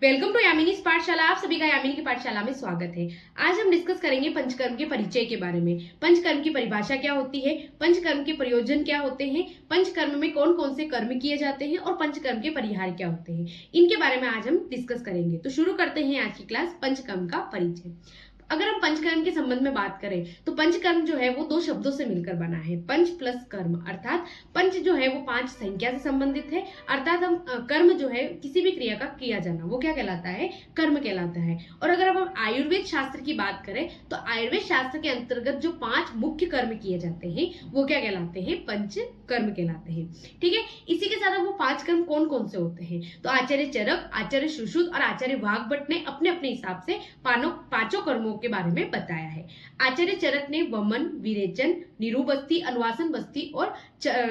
Welcome to यामिनीज पाठशाला। आप सभी का यामिनी की पाठशाला में स्वागत है। आज हम डिस्कस करेंगे पंचकर्म के परिचय के बारे में। पंचकर्म की परिभाषा क्या होती है, पंचकर्म के प्रयोजन क्या होते हैं, पंचकर्म में कौन कौन से कर्म किए जाते हैं और पंचकर्म के परिहार क्या होते हैं, इनके बारे में आज हम डिस्कस करेंगे। तो शुरू करते हैं आज की क्लास, पंचकर्म का परिचय। अगर हम पंचकर्म के संबंध में बात करें तो पंचकर्म जो है वो दो शब्दों से मिलकर बना है, पंच प्लस कर्म। अर्थात पंच जो है वो 5 संख्या से संबंधित है, अर्थात हम कर्म जो है किसी भी क्रिया का किया जाना वो क्या कहलाता है, कर्म कहलाता है। और अगर अब हम आयुर्वेद शास्त्र की बात करें तो आयुर्वेद शास्त्र के अंतर्गत जो 5 मुख्य कर्म किए जाते हैं वो क्या कहलाते हैं, पंच कर्म कहलाते हैं। ठीक है, इसी के साथ वो 5 कर्म कौन कौन से होते हैं तो आचार्य चरक, आचार्य सुश्रुत और आचार्य वाग्भट ने अपने अपने हिसाब से पांचों कर्मों के बारे में बताया है। आचार्य चरक ने वमन, विरेचन, निरूबस्ती, अनुवासन बस्ती और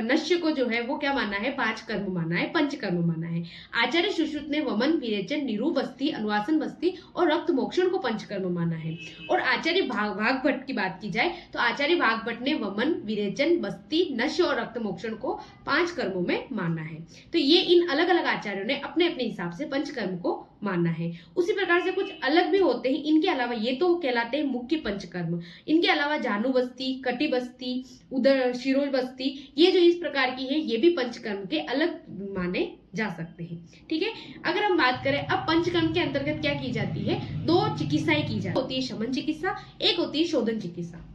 नश्य को जो है वो क्या माना है, 5 कर्म माना है, पंच कर्म माना है। आचार्य सुश्रुत ने वमन, विरेचन, निरूबस्ती, अनुवासन बस्ती और रक्त मोक्षण को पंच कर्म माना है। और आचार्य वाग्भट की बात की जाए तो आचार्य वाग्भट ने वमन, विरेचन, बस्ती, नश्य और रक्त मोक्षण को 5 कर्मों में माना है। तो ये इन अलग अलग आचार्यों ने अपने अपने हिसाब से पंच कर्म को मानना है। उसी प्रकार से कुछ अलग भी होते हैं इनके अलावा, ये तो कहलाते हैं मुख्य पंचकर्म। इनके अलावा जानु बस्ती, कटी बस्ती, उदर शिरोज बस्ती, ये जो इस प्रकार की है ये भी पंचकर्म के अलग माने जा सकते हैं। ठीक है, अगर हम बात करें अब पंचकर्म के अंतर्गत क्या की जाती है, 2 चिकित्साएं की जाती होती है, शमन चिकित्सा, एक होती है शोधन चिकित्सा।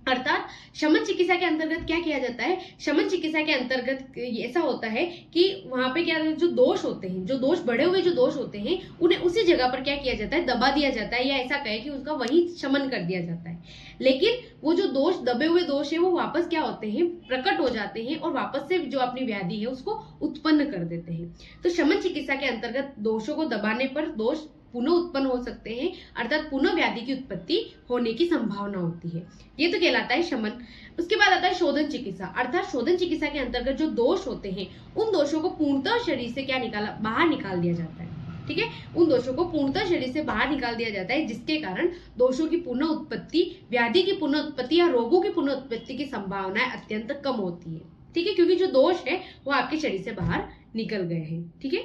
अर्थात शमन चिकित्सा के अंतर्गत क्या किया जाता है, शमन चिकित्सा के अंतर्गत ऐसा होता है कि वहां पे क्या जो दोष होते हैं, जो दोष बढ़े हुए जो दोष होते हैं उन्हें उसी जगह पर क्या किया जाता है, दबा दिया जाता है, या ऐसा कहे कि उसका वही शमन कर दिया जाता है। लेकिन वो जो दोष, दबे हुए दोष है वो वापस क्या होते हैं, प्रकट हो जाते हैं और वापस से जो अपनी व्याधि है उसको उत्पन्न कर देते हैं। तो शमन चिकित्सा के अंतर्गत दोषों को दबाने पर दोष पुनः उत्पन्न हो सकते हैं, अर्थात पुनः व्याधि की उत्पत्ति होने की संभावना होती है। ये तो कहलाता है शमन। उसके बाद आता है शोधन चिकित्सा। अर्थात शोधन चिकित्सा के अंतर्गत जो दोष होते हैं उन दोषों को पूर्णतः शरीर से क्या बाहर निकाल दिया जाता है। ठीक है, उन दोषों को पूर्णतः शरीर से बाहर निकाल दिया जाता है, जिसके कारण दोषों की पुनः उत्पत्ति, व्याधि की पुनः उत्पत्ति या रोगों की पुनः उत्पत्ति की संभावनाएं अत्यंत कम होती है। ठीक है, क्योंकि जो दोष है वो आपके शरीर से बाहर निकल गए हैं। ठीक है,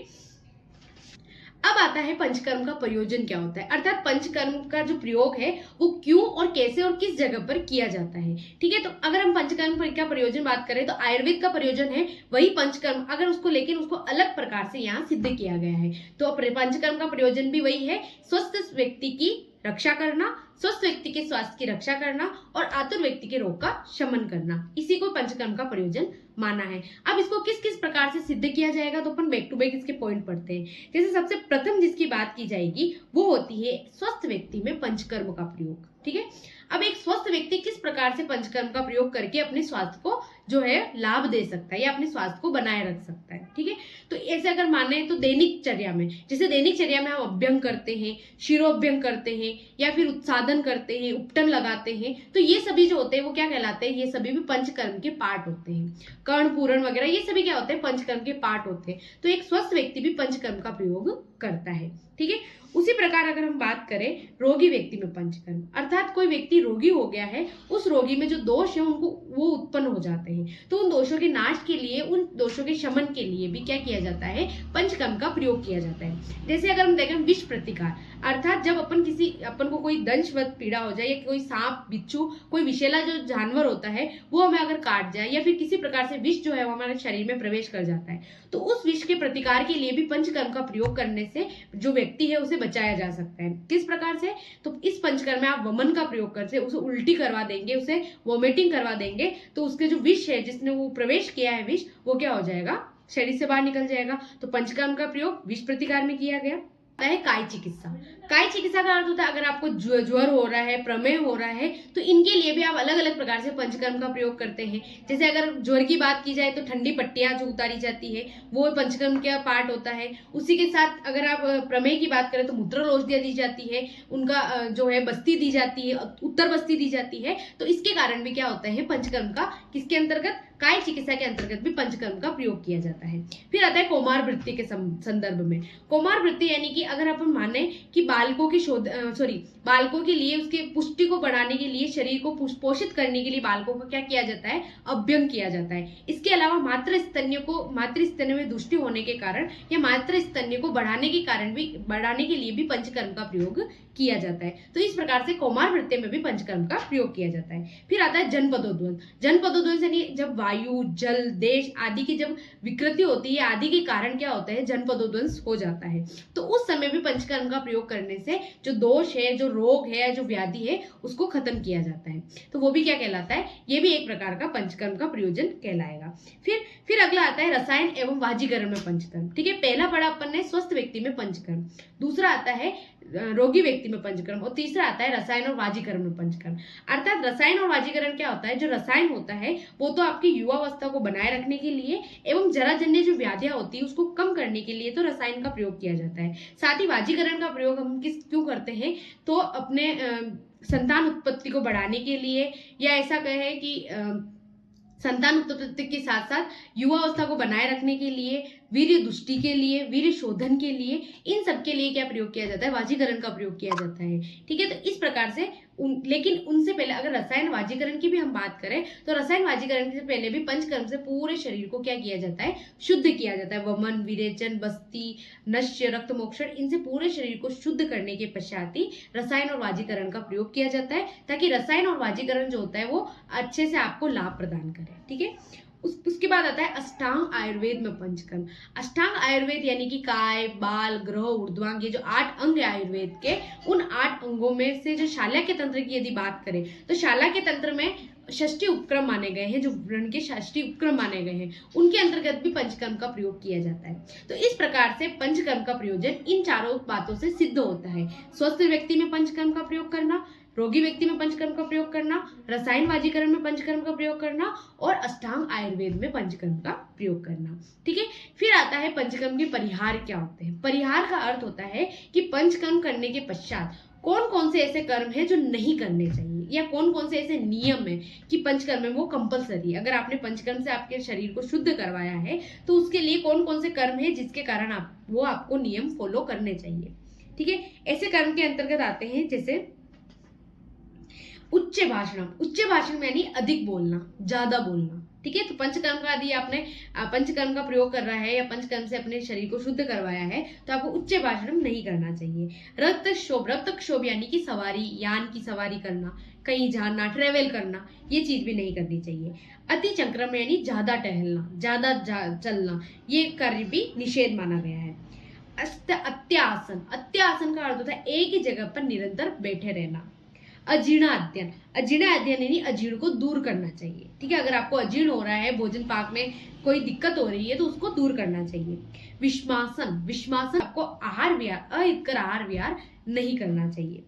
अब आता है पंचकर्म का प्रयोजन क्या होता है, अर्थात पंचकर्म का जो प्रयोग है वो क्यों और कैसे और किस जगह पर किया जाता है। ठीक है, तो अगर हम पंचकर्म का प्रयोजन बात करें तो आयुर्वेद का प्रयोजन है वही पंचकर्म, अगर उसको लेकिन उसको अलग प्रकार से यहाँ सिद्ध किया गया है। तो पंचकर्म का प्रयोजन भी वही है, स्वस्थ व्यक्ति की रक्षा करना, स्वस्थ व्यक्ति के स्वास्थ्य की रक्षा करना और आतुर व्यक्ति के रोग का शमन करना, इसी को पंचकर्म का प्रयोजन माना है। अब इसको किस किस प्रकार से सिद्ध किया जाएगा तो अपन बैक टू बैक इसके पॉइंट पढ़ते हैं। जैसे सबसे प्रथम जिसकी बात की जाएगी वो होती है स्वस्थ व्यक्ति में पंचकर्म का प्रयोग। ठीक है, अब एक स्वस्थ व्यक्ति किस प्रकार से पंचकर्म का प्रयोग करके अपने स्वास्थ्य को जो है लाभ दे सकता है या अपने स्वास्थ्य को बनाए रख सकता है। ठीक है, तो ऐसे अगर माने तो दैनिक चर्या में, जैसे दैनिक चर्या में हम अभ्यंग करते हैं, शिरोभ्यंग करते हैं या फिर उत्साधन करते हैं, उपटन लगाते हैं, तो ये सभी जो होते हैं वो क्या कहलाते हैं, ये सभी भी पंचकर्म के पार्ट होते हैं। कर्ण पूरण वगैरह ये सभी क्या होते हैं, पंचकर्म के पार्ट होते हैं। तो एक स्वस्थ व्यक्ति भी पंचकर्म का प्रयोग करता है। ठीक है, उसी प्रकार अगर हम बात करें रोगी व्यक्ति में पंचकर्म, अर्थात कोई व्यक्ति रोगी हो गया है, उस रोगी में जो दोष है उनको वो उत्पन्न हो जाते हैं, तो उन दोषों के नाश के लिए, उन दोषों के शमन के लिए भी क्या किया जाता है, पंचकर्म का प्रयोग किया जाता है। जैसे अगर हम देखें विष प्रतिकार, अर्थात जब अपन को कोई दंशवत पीड़ा हो जाए या कोई सांप, बिच्छू, कोई विषैला जो जानवर होता है वो हमें अगर काट जाए या फिर किसी प्रकार से विष जो है वो हमारे शरीर में प्रवेश कर जाता है, तो उस विष के प्रतिकार के लिए भी पंचकर्म का प्रयोग करने से जो व्यक्ति है उसे बचाया जा सकता है। किस प्रकार से, तो इस पंचकर्म में आप वमन का प्रयोग करते, उसे उल्टी करवा देंगे, उसे वोमिटिंग करवा देंगे, तो उसके जो विष है, जिसने वो प्रवेश किया है विष, वो क्या हो जाएगा, शरीर से बाहर निकल जाएगा। तो पंचकर्म का प्रयोग विष प्रतिकार में किया गया है। काय चिकित्सा, काय चिकित्सा का अर्थ होता है अगर आपको ज्वर हो रहा है, प्रमेह हो रहा है, तो इनके लिए भी आप अलग अलग प्रकार से पंचकर्म का प्रयोग करते हैं। जैसे अगर ज्वर की बात की जाए तो ठंडी पट्टियां जो उतारी जाती है वो पंचकर्म का पार्ट होता है। उसी के साथ अगर आप प्रमेह की बात करें तो मूत्र औषधियां दी जाती है, उनका जो है बस्ती दी जाती है, उत्तर बस्ती दी जाती है। तो इसके कारण भी क्या होता है, पंचकर्म का किसके अंतर्गत, काय चिकित्सा के अंतर्गत भी पंचकर्म का प्रयोग किया जाता है। फिर आता है कौमार वृत्ति के संदर्भ में। कौमार वृत्ति यानी कि अगर अपन माने कि बालकों के लिए उसके पुष्टि को बढ़ाने के लिए, शरीर को पोषित करने के लिए बालकों का क्या किया जाता है, अभ्यंग किया जाता है। इसके अलावा मातृ स्तन्य में दुष्टि होने के कारण या मातृ स्तन्य को बढ़ाने के लिए भी पंचकर्म का प्रयोग किया जाता है। तो इस प्रकार से कौमार वृत्ति में भी पंचकर्म का प्रयोग किया जाता है। फिर आता है जनपदोद्वंस। जनपदोद्वंस यानी जब वायु, जल, देश आदि की जब विकृति होती है, आदि के कारण क्या होता है, जनपदोद्वंस हो जाता है। तो उस समय भी पंचकर्म का प्रयोग करने से जो दोष है, जो रोग है, जो व्याधि है, उसको खत्म किया जाता है। तो वो भी क्या कहलाता है, ये भी एक प्रकार का पंचकर्म का प्रयोजन कहलाएगा। फिर अगला आता है रसायन एवं वाजीकरण में पंचकर्म। ठीक है, पहला पढ़ा अपन ने स्वस्थ व्यक्ति में पंचकर्म, दूसरा आता है रोगी व्यक्ति में पंचकर्म और तीसरा आता है रसायन और वाजीकरण में पंचकर्म। अर्थात रसायन और वाजीकरण क्या होता है, जो रसायन होता है वो तो आपकी युवावस्था को बनाए रखने के लिए एवं जराजन्य जो व्याधियां होती है उसको कम करने के लिए तो रसायन का प्रयोग किया जाता है। साथ ही वाजीकरण का प्रयोग हम क्यों करते हैं, तो अपने संतान उत्पत्ति को बढ़ाने के लिए, या ऐसा कहे कि संतान उत्पत्ति के साथ साथ युवावस्था को बनाए रखने के लिए, वीर्य दुष्टि के लिए, वीर्य शोधन के लिए, इन सब के लिए क्या प्रयोग किया जाता है, वाजीकरण का प्रयोग किया जाता है। ठीक है, तो इस प्रकार से लेकिन उनसे पहले अगर रसायन वाजीकरण की भी हम बात करें तो रसायन वाजीकरण से पहले भी पंचकर्म से पूरे शरीर को क्या किया जाता है, शुद्ध किया जाता है। वमन, विरेचन, बस्ती, नश्य, रक्त मोक्षण, इनसे पूरे शरीर को शुद्ध करने के पश्चात ही रसायन और वाजीकरण का प्रयोग किया जाता है, ताकि रसायन और वाजीकरण जो होता है वो अच्छे से आपको लाभ प्रदान करे। ठीक है, उसके बाद आता है अष्टांग आयुर्वेद में पंचकर्म। अष्टांग आयुर्वेद यानी कि काय, बाल, ग्रह, ऊर्ध्वांग, ये जो 8 अंग आयुर्वेद के, उन 8 अंगों में से जो शाल्य के तंत्र की यदि बात करें तो शाल्य के तंत्र में षष्ठी उपक्रम माने गए हैं, जो व्रण के षष्ठी उपक्रम माने गए हैं, उनके अंतर्गत भी पंचकर्म का प्रयोग किया जाता है। तो इस प्रकार से पंचकर्म का प्रयोजन इन चारों बातों से सिद्ध होता है। स्वस्थ व्यक्ति में पंचकर्म का प्रयोग करना, रोगी व्यक्ति में पंचकर्म का प्रयोग करना, रसायन वाजीकरण में पंचकर्म का प्रयोग करना और अष्टांग आयुर्वेद में पंचकर्म का प्रयोग करना। ठीक है, फिर आता है पंचकर्म के परिहार क्या होते हैं। परिहार का अर्थ होता है कि पंचकर्म करने के पश्चात कौन कौन से ऐसे कर्म हैं जो नहीं करने चाहिए, या कौन कौन से ऐसे नियम है कि पंचकर्म में वो कंपलसरी है। अगर आपने पंचकर्म से आपके शरीर को शुद्ध करवाया है तो उसके लिए कौन कौन से कर्म है जिसके कारण आपको नियम फॉलो करने चाहिए। ठीक है, ऐसे कर्म के अंतर्गत आते हैं जैसे उच्च भाषण। उच्च भाषण में यानी अधिक बोलना, ज्यादा बोलना। ठीक है, तो पंचकर्म का यदि आपने पंचकर्म का प्रयोग कर रहा है या पंचकर्म से अपने शरीर को शुद्ध करवाया है तो आपको उच्च भाषण नहीं करना चाहिए। रक्तक्षोभ यानी कि सवारी, यान की सवारी करना, कहीं जाना, ट्रेवल करना, ये चीज भी नहीं करनी चाहिए। अति चंक्रम यानी ज्यादा टहलना, ज्यादा चलना, ये कार्य भी निषेध माना गया है। अत्यासन का अर्थ होता है एक ही जगह पर निरंतर बैठे रहना। अजीर्णाध्ययन यानी अजीर्ण को दूर करना चाहिए। ठीक है, अगर आपको अजीर्ण हो रहा है, भोजन पाक में कोई दिक्कत हो रही है तो उसको दूर करना चाहिए। विश्वासन आपको अहितकर आहार विहार नहीं करना चाहिए।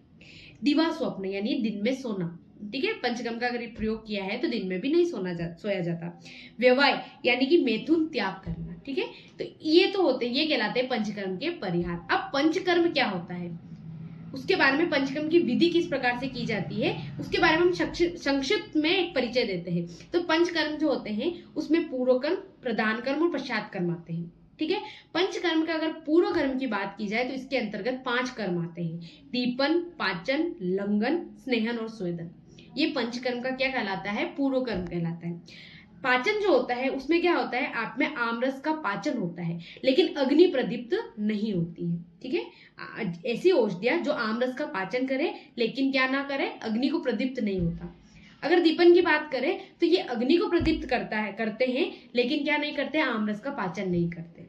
दिवा स्वप्न यानी दिन में सोना। ठीक है, पंचकर्म का अगर प्रयोग किया है तो दिन में भी नहीं सोया जाता। व्यवहार यानी कि मैथुन त्याग करना। ठीक है, तो ये कहलाते हैं पंचकर्म के परिहार। अब पंचकर्म क्या होता है उसके बारे में, पंचकर्म की विधि किस प्रकार से की जाती है उसके बारे में हम संक्षिप्त में एक परिचय देते हैं। तो पंचकर्म जो होते हैं उसमें पूर्व कर्म, प्रधान कर्म और पश्चात कर्म आते हैं। ठीक है, पंचकर्म का अगर पूर्व कर्म की बात की जाए तो इसके अंतर्गत 5 कर्म आते हैं। दीपन, पाचन, लंघन, स्नेहन और स्वेदन। ये पंचकर्म का क्या कहलाता है, पूर्व कर्म कहलाता है। पाचन जो होता है उसमें क्या होता है, आप में आमरस का पाचन होता है लेकिन अग्नि प्रदीप्त नहीं होती है। ठीक है, ऐसी औषधियां जो आमरस का पाचन करे लेकिन क्या ना करे, अग्नि को प्रदीप्त नहीं होता। अगर दीपन की बात करें तो ये अग्नि को प्रदीप्त करते हैं लेकिन क्या नहीं करते, आमरस का पाचन नहीं करते।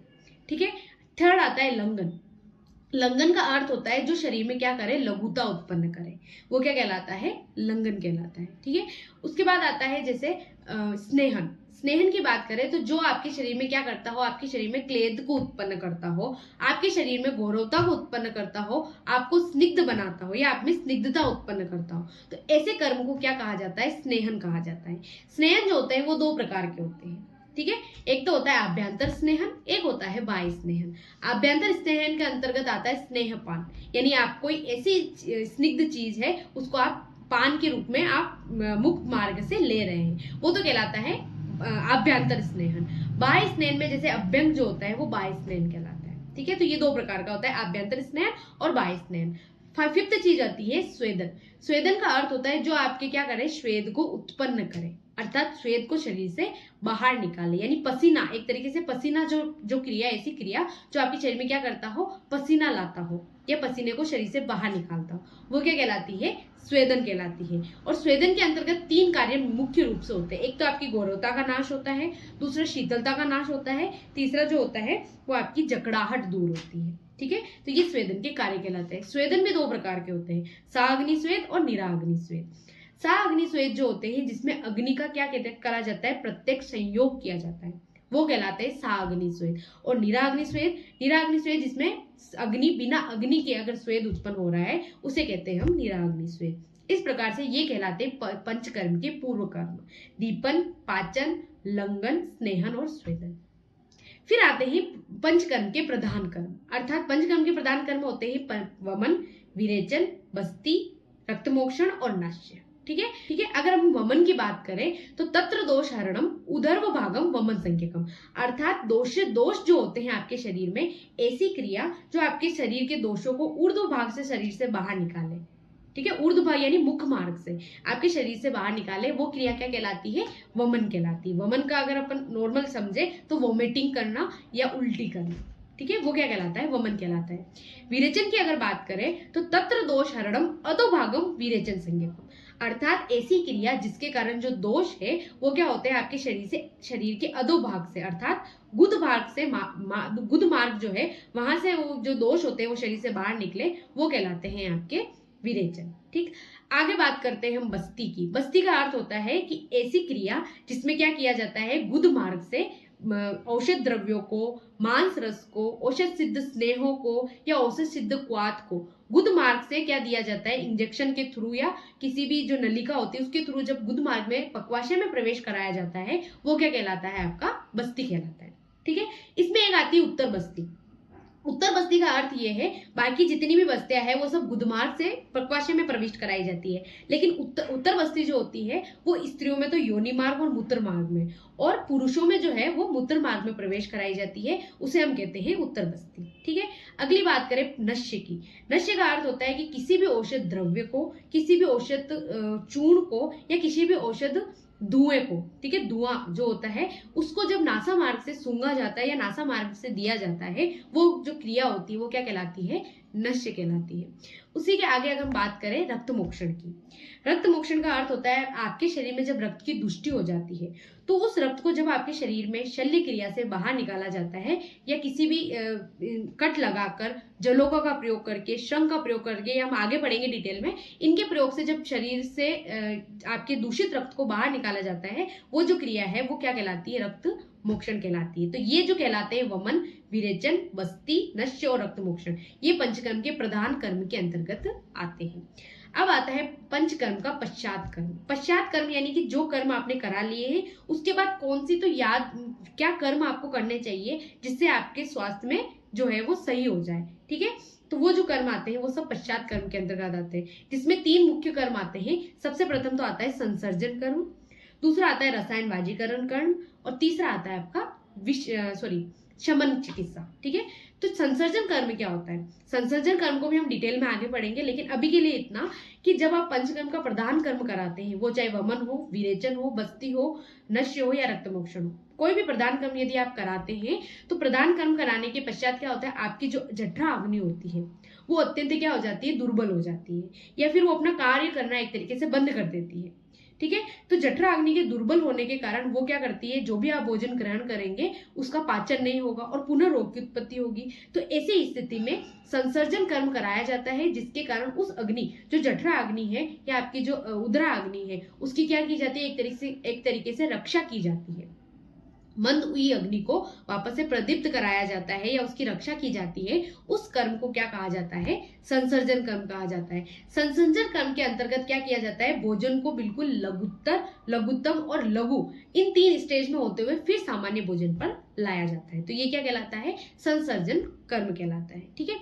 ठीक है, थर्ड आता है लंघन। लंघन का अर्थ होता है जो शरीर में क्या करे, लघुता उत्पन्न करे, वो क्या कहलाता है, लंघन कहलाता है। ठीक है, उसके बाद आता है जैसे स्नेहन की बात करें तो जो आपके शरीर में क्या करता हो, आपके शरीर में क्लेद को उत्पन्न करता हो, आपके शरीर में गौरवता को उत्पन्न करता हो, आपको स्निग्ध बनाता हो या आप में स्निग्धता उत्पन्न करता हो, तो ऐसे कर्म को क्या कहा जाता है, स्नेहन कहा जाता है। स्नेहन जो होते हैं वो 2 प्रकार के होते हैं। ठीक है, एक तो होता है आभ्यंतर स्नेहन, एक होता है बाह्य स्नेहन। आभ्यंतर स्नेहन के अंतर्गत आता है स्नेहपान, यानी आप कोई ऐसी स्निग्ध चीज है उसको आप पान के रूप में आप मुक्त मार्ग से ले रहे हैं, वो तो कहलाता है आभ्यंतर स्नेहन। बाह्य स्नेहन में जैसे अभ्यंग जो होता है वो बाह्य स्नेहन कहलाता है। ठीक है, तो ये दो प्रकार का होता है, आभ्यंतर स्नेहन और बाह्य स्नेहन। फिफ्थ चीज आती है स्वेदन। स्वेदन का अर्थ होता है जो आपके क्या करे, स्वेद को उत्पन्न करे, अर्थात स्वेद को शरीर से बाहर निकाले, यानी पसीना, एक तरीके से पसीना जो क्रिया, ऐसी क्रिया जो आपके शरीर में क्या करता हो, पसीना लाता हो या पसीने को शरीर से बाहर निकालता हो, वो क्या कहलाती है, स्वेदन कहलाती है। और स्वेदन के अंतर्गत 3 कार्य मुख्य रूप से होते हैं। एक तो आपकी गौरवता का नाश होता है, दूसरा शीतलता का नाश होता है, तीसरा जो होता है वो आपकी जकड़ाहट दूर होती है। ठीक है, तो ये स्वेदन के कार्य कहलाते हैं। स्वेदन में 2 प्रकार के होते हैं, साग्नि स्वेद और निराग्नि स्वेद। साग्नि स्वेद जो होते हैं जिसमें अग्नि का क्या करा जाता है, प्रत्यक्ष संयोग किया जाता है, वो कहलाते हैं साग्नि स्वेद। और निराग्नि स्वेद जिसमें अग्नि, बिना अग्नि के अगर स्वेद उत्पन्न हो रहा है उसे कहते हैं हम निराग्नि स्वेद। इस प्रकार से ये कहलाते हैं पंचकर्म के पूर्व कर्म, दीपन, पाचन, लंघन, स्नेहन और स्वेदन। फिर आते हैं पंचकर्म के प्रधान कर्म, अर्थात पंचकर्म के प्रधान कर्म होते हैं वमन, विरेचन, बस्ती, रक्तमोक्षण और नश्य। ठीक है, अगर हम वमन की बात करें तो तत्र दोष हरणम उदर्व भागम वमन संज्ञकम, अर्थात दोष जो होते हैं आपके शरीर में, ऐसी क्रिया जो आपके शरीर के दोषों को ऊर्ध्व भाग से शरीर से बाहर निकाले। ठीक है, ऊर्ध्व भाग यानी मुख मार्ग से आपके शरीर से बाहर निकाले, वो क्रिया क्या कहलाती है, वमन कहलाती है। वमन का अगर अपन नॉर्मल समझे तो वोमिटिंग करना या उल्टी करना, ठीक है, वो क्या कहलाता है, वमन कहलाता है। विरेचन की अगर बात करें तो तत्र दोष हरणम अधोभागम विरेचन संज्ञकम, अर्थात ऐसी क्रिया जिसके कारण जो दोष है वो क्या होते हैं आपके शरीर के अधोभाग से, अर्थात गुद भाग से गुद मार्ग जो है वहां से वो जो दोष होते हैं वो शरीर से बाहर निकले, वो कहलाते हैं आपके विरेचन। ठीक, आगे बात करते हैं हम बस्ती की। बस्ती का अर्थ होता है कि ऐसी क्रिया जिसमें क्या किया जाता है, गुद मार्ग से औषध द्रव्यों को, मांस रस को, औषध सिद्ध स्नेहों को या औषध सिद्ध क्वाथ को गुद मार्ग से क्या दिया जाता है, इंजेक्शन के थ्रू या किसी भी जो नलिका होती है उसके थ्रू जब गुद मार्ग में पक्वाशय में प्रवेश कराया जाता है, वो क्या कहलाता है, आपका बस्ती कहलाता है। ठीक है, इसमें एक आती है उत्तर बस्ती। उत्तर बस्ती का अर्थ ये है, बाकी जितनी भी बस्तियां हैं वो सब गुदमार्ग से पक्वाशय में प्रविष्ट कराई जाती है, लेकिन उत्तर बस्ती जो होती है वो स्त्रियों में तो योनि मार्ग और मूत्र मार्ग में, और पुरुषों में जो है वो मूत्र मार्ग में प्रवेश कराई जाती है, उसे हम कहते हैं उत्तर बस्ती। ठीक है, अगली बात करें नश्य की। नश्य का अर्थ होता है कि किसी भी औषध द्रव्य को, किसी भी औषध चूर्ण को या किसी भी औषध धुएं को, ठीक है, धुआं जो होता है उसको जब नासा मार्ग से सूंघा जाता है या नासा मार्ग से दिया जाता है, वो जो क्रिया होती है वो क्या कहलाती है, नश्य कहलाती है। उसी के आगे अगर हम बात करें रक्त मोक्षण की। रक्त मोक्षण का अर्थ होता है आपके शरीर में जब रक्त की दुष्टि हो जाती है तो उस रक्त को जब आपके शरीर में शल्य क्रिया से बाहर निकाला जाता है या किसी भी कट लगाकर, जलोका का प्रयोग करके, श्रम का प्रयोग करके, या हम आगे बढ़ेंगे डिटेल में, इनके प्रयोग से जब शरीर से आपके दूषित रक्त को बाहर निकाला जाता है, वो जो क्रिया है वो क्या कहलाती है, रक्त मोक्षण कहलाती है। तो ये जो कहलाते हैं वमन, विरेचन, बस्ती, नश्य और रक्त मोक्षण, ये पंचकर्म के प्रधान कर्म के अंतर्गत आते हैं। अब आता है पंचकर्म का पश्चात कर्म। पश्चात कर्म यानी कि जो कर्म आपने करा लिए हैं उसके बाद कौन सी, तो क्या कर्म आपको करने चाहिए जिससे आपके स्वास्थ्य में जो है वो सही हो जाए। ठीक है, तो वो जो कर्म आते हैं वो सब पश्चात कर्म के अंतर्गत आते हैं, जिसमें 3 मुख्य कर्म आते हैं। सबसे प्रथम तो आता है संसर्जन कर्म, दूसरा आता है रसायन वाजीकरण कर्म, और तीसरा आता है आपका शमन चिकित्सा। ठीक है, तो संसर्जन कर्म क्या होता है, संसर्जन कर्म को भी हम डिटेल में आगे पढ़ेंगे, लेकिन अभी के लिए इतना कि जब आप पंचकर्म का प्रधान कर्म कराते हैं, वो चाहे वमन हो, विरेचन हो, बस्ती हो, नश्य हो या रक्तमोक्षण हो, कोई भी प्रधान कर्म यदि आप कराते हैं तो प्रधान कर्म कराने के पश्चात क्या होता है, आपकी जो जठरा अग्नि होती है वो अत्यंत क्या हो जाती है, दुर्बल हो जाती है, या फिर वो अपना कार्य करना एक तरीके से बंद कर देती है। ठीक है, तो जठरा अग्नि के दुर्बल होने के कारण वो क्या करती है, जो भी आप भोजन ग्रहण करेंगे उसका पाचन नहीं होगा और पुनः रोग की उत्पत्ति होगी। तो ऐसी स्थिति में संसर्जन कर्म कराया जाता है, जिसके कारण उस अग्नि, जो जठरा अग्नि है या आपकी जो उदरा अग्नि है, उसकी क्या की जाती है, एक तरीके से रक्षा की जाती है। मंद हुई अग्नि को वापस से प्रदीप्त कराया जाता है या उसकी रक्षा की जाती है। उस कर्म को क्या कहा जाता है, संसर्जन कर्म कहा जाता है। संसर्जन कर्म के अंतर्गत क्या किया जाता है, भोजन को बिल्कुल लघुत्तर, लघुत्तम और लघु, इन 3 स्टेज में होते हुए फिर सामान्य भोजन पर लाया जाता है। तो ये क्या कहलाता है, संसर्जन कर्म कहलाता है। ठीक है,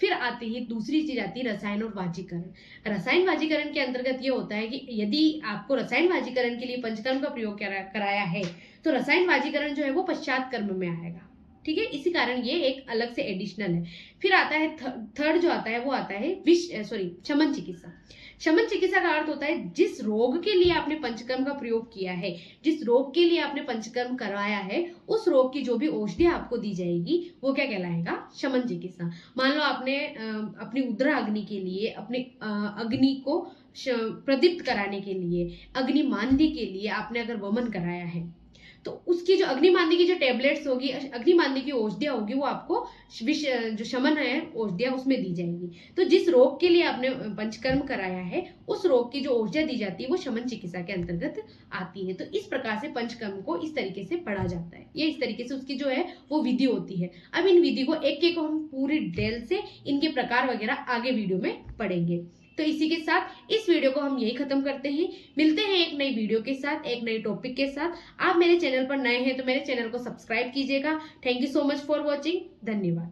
फिर आती है दूसरी चीज आती है रसायन और वाजीकरण। रसायन वाजीकरण के अंतर्गत ये होता है कि यदि आपको रसायन वाजीकरण के लिए पंचकर्म का प्रयोग कराया है तो रसायन वाजीकरण जो है वो पश्चात कर्म में आएगा। ठीक है, इसी कारण ये एक अलग से एडिशनल है। फिर आता है थर्ड जो आता है वो आता है शमन चिकित्सा। शमन चिकित्सा का अर्थ होता है जिस रोग के लिए आपने पंचकर्म का प्रयोग किया है, जिस रोग के लिए आपने पंचकर्म करवाया है, उस रोग की जो भी औषधि आपको दी जाएगी वो क्या कहलाएगा, शमन चिकित्सा। मान लो आपने अपनी उद्र अग्नि के लिए, अपने अग्नि को प्रदीप्त कराने के लिए, अग्नि मांदी के लिए आपने अगर वमन कराया है तो उसकी जो अग्निमांदी की जो टेबलेट्स होगी, अग्निमांदी की औषधियां होगी, वो आपको जो शमन है औषधियां उसमें दी जाएंगी। तो जिस रोग के लिए आपने पंचकर्म कराया है उस रोग की जो औषधियां दी जाती है वो शमन चिकित्सा के अंतर्गत आती है। तो इस प्रकार से पंचकर्म को इस तरीके से पढ़ा जाता है, ये इस तरीके से उसकी जो है वो विधि होती है। अब इन विधि को एक एक हम पूरी डिटेल से इनके प्रकार वगैरह आगे वीडियो में पढ़ेंगे। तो इसी के साथ इस वीडियो को हम यही खत्म करते हैं। मिलते हैं एक नई वीडियो के साथ, एक नई टॉपिक के साथ। आप मेरे चैनल पर नए हैं तो मेरे चैनल को सब्सक्राइब कीजिएगा। Thank you so much for watching. धन्यवाद।